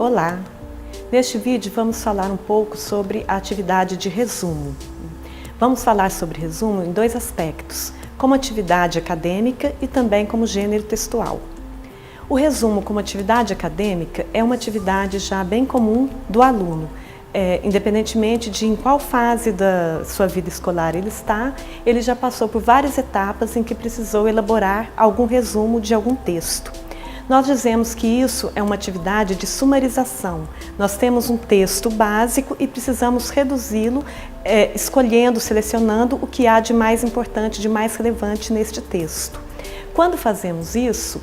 Olá! Neste vídeo vamos falar um pouco sobre a atividade de resumo. Vamos falar sobre resumo em dois aspectos, como atividade acadêmica e também como gênero textual. O resumo como atividade acadêmica é uma atividade já bem comum do aluno. Independentemente de em qual fase da sua vida escolar ele está, ele já passou por várias etapas em que precisou elaborar algum resumo de algum texto. Nós dizemos que isso é uma atividade de sumarização. Nós temos um texto básico e precisamos reduzi-lo, escolhendo, selecionando o que há de mais importante, de mais relevante neste texto. Quando fazemos isso,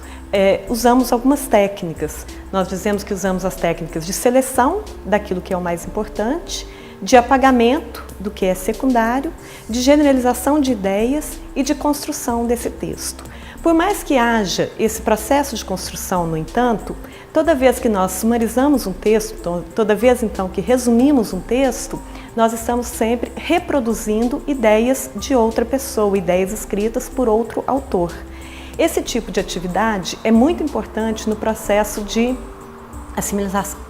usamos algumas técnicas. Nós dizemos que usamos as técnicas de seleção daquilo que é o mais importante, de apagamento do que é secundário, de generalização de ideias e de construção desse texto. Por mais que haja esse processo de construção, no entanto, toda vez que nós sumarizamos um texto, toda vez então que resumimos um texto, nós estamos sempre reproduzindo ideias de outra pessoa, ideias escritas por outro autor. Esse tipo de atividade é muito importante no processo de assimilação.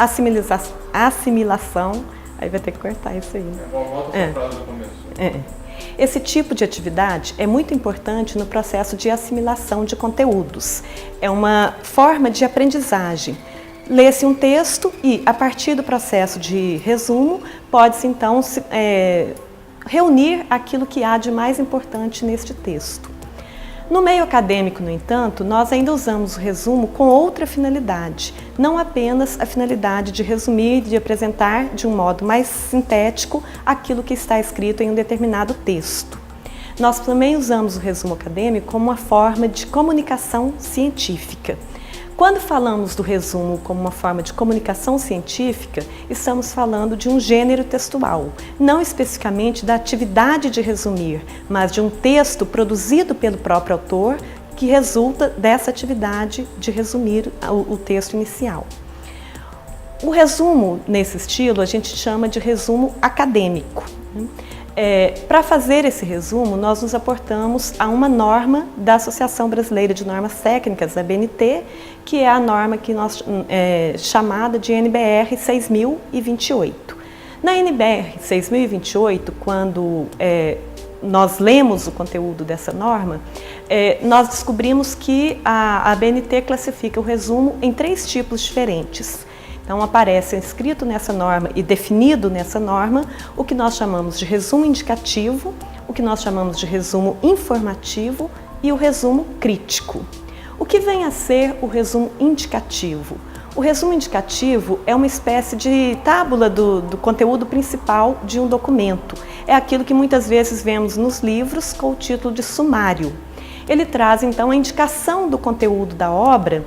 Aí vai ter que cortar isso aí. Volta essa frase do começo. Esse tipo de atividade é muito importante no processo de assimilação de conteúdos. É uma forma de aprendizagem. Lê-se um texto e, a partir do processo de resumo, pode-se então reunir aquilo que há de mais importante neste texto. No meio acadêmico, no entanto, nós ainda usamos o resumo com outra finalidade, não apenas a finalidade de resumir e de apresentar de um modo mais sintético aquilo que está escrito em um determinado texto. Nós também usamos o resumo acadêmico como uma forma de comunicação científica. Quando falamos do resumo como uma forma de comunicação científica, estamos falando de um gênero textual, não especificamente da atividade de resumir, mas de um texto produzido pelo próprio autor que resulta dessa atividade de resumir o texto inicial. O resumo, nesse estilo, a gente chama de resumo acadêmico. Para fazer esse resumo, nós nos aportamos a uma norma da Associação Brasileira de Normas Técnicas, a ABNT, que é a norma que nós chamada de NBR 6028. Na NBR 6028, quando nós lemos o conteúdo dessa norma, nós descobrimos que a ABNT classifica o resumo em 3 tipos diferentes. Então, aparece escrito nessa norma e definido nessa norma o que nós chamamos de resumo indicativo, o que nós chamamos de resumo informativo e o resumo crítico. O que vem a ser o resumo indicativo? O resumo indicativo é uma espécie de tábula do conteúdo principal de um documento. É aquilo que muitas vezes vemos nos livros com o título de sumário. Ele traz, então, a indicação do conteúdo da obra,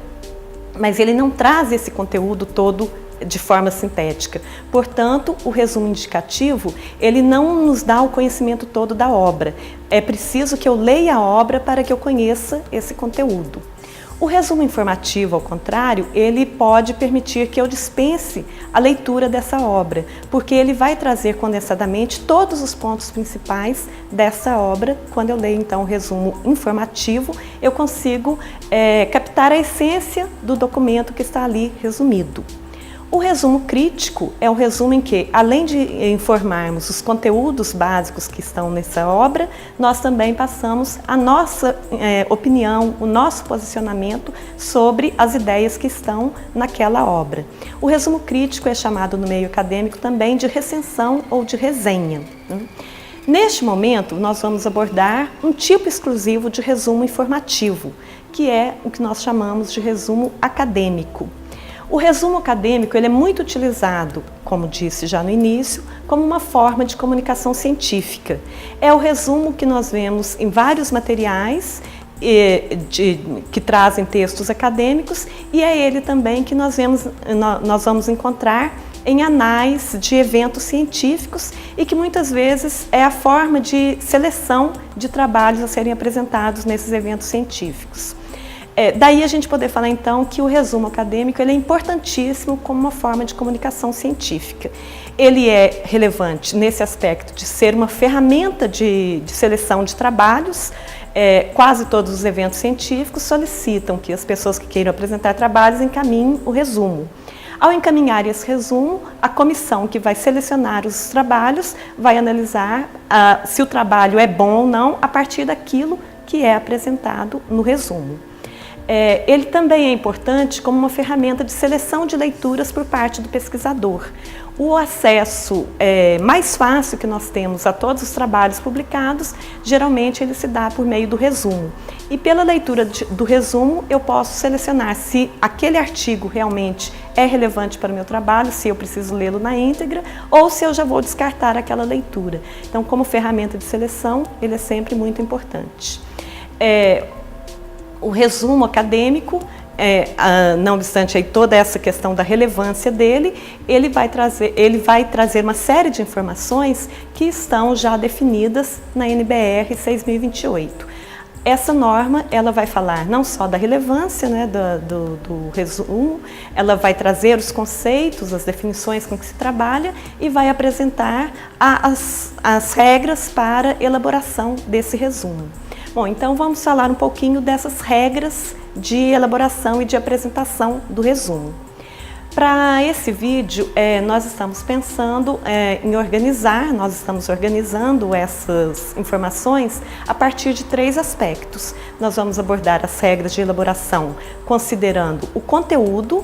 mas ele não traz esse conteúdo todo de forma sintética. Portanto, o resumo indicativo, ele não nos dá o conhecimento todo da obra. É preciso que eu leia a obra para que eu conheça esse conteúdo. O resumo informativo, ao contrário, ele pode permitir que eu dispense a leitura dessa obra, porque ele vai trazer condensadamente todos os pontos principais dessa obra. Quando eu leio, então, o resumo informativo, eu consigo captar a essência do documento que está ali resumido. O resumo crítico é o resumo em que, além de informarmos os conteúdos básicos que estão nessa obra, nós também passamos a nossa opinião, o nosso posicionamento sobre as ideias que estão naquela obra. O resumo crítico é chamado no meio acadêmico também de recensão ou de resenha. Neste momento, nós vamos abordar um tipo exclusivo de resumo informativo, que é o que nós chamamos de resumo acadêmico. O resumo acadêmico ele é muito utilizado, como disse já no início, como uma forma de comunicação científica. É o resumo que nós vemos em vários materiais que trazem textos acadêmicos e é ele também que nós vamos encontrar em anais de eventos científicos e que muitas vezes é a forma de seleção de trabalhos a serem apresentados nesses eventos científicos. Daí a gente poder falar então que o resumo acadêmico ele é importantíssimo como uma forma de comunicação científica. Ele é relevante nesse aspecto de ser uma ferramenta de seleção de trabalhos. Quase todos os eventos científicos solicitam que as pessoas que queiram apresentar trabalhos encaminhem o resumo. Ao encaminhar esse resumo, a comissão que vai selecionar os trabalhos vai analisar se o trabalho é bom ou não a partir daquilo que é apresentado no resumo. Ele também é importante como uma ferramenta de seleção de leituras por parte do pesquisador. O acesso mais fácil que nós temos a todos os trabalhos publicados, geralmente ele se dá por meio do resumo. E pela leitura do resumo, eu posso selecionar se aquele artigo realmente é relevante para o meu trabalho, se eu preciso lê-lo na íntegra, ou se eu já vou descartar aquela leitura. Então, como ferramenta de seleção, ele é sempre muito importante. O resumo acadêmico, não obstante aí toda essa questão da relevância dele, ele vai trazer uma série de informações que estão já definidas na NBR 6028. Essa norma, ela vai falar não só da relevância, né, do resumo, ela vai trazer os conceitos, as definições com que se trabalha e vai apresentar as regras para elaboração desse resumo. Bom, então vamos falar um pouquinho dessas regras de elaboração e de apresentação do resumo. Para esse vídeo, nós estamos pensando nós estamos organizando essas informações a partir de 3 aspectos. Nós vamos abordar as regras de elaboração considerando o conteúdo,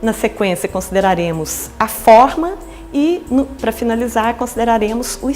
na sequência consideraremos a forma e, para finalizar, consideraremos o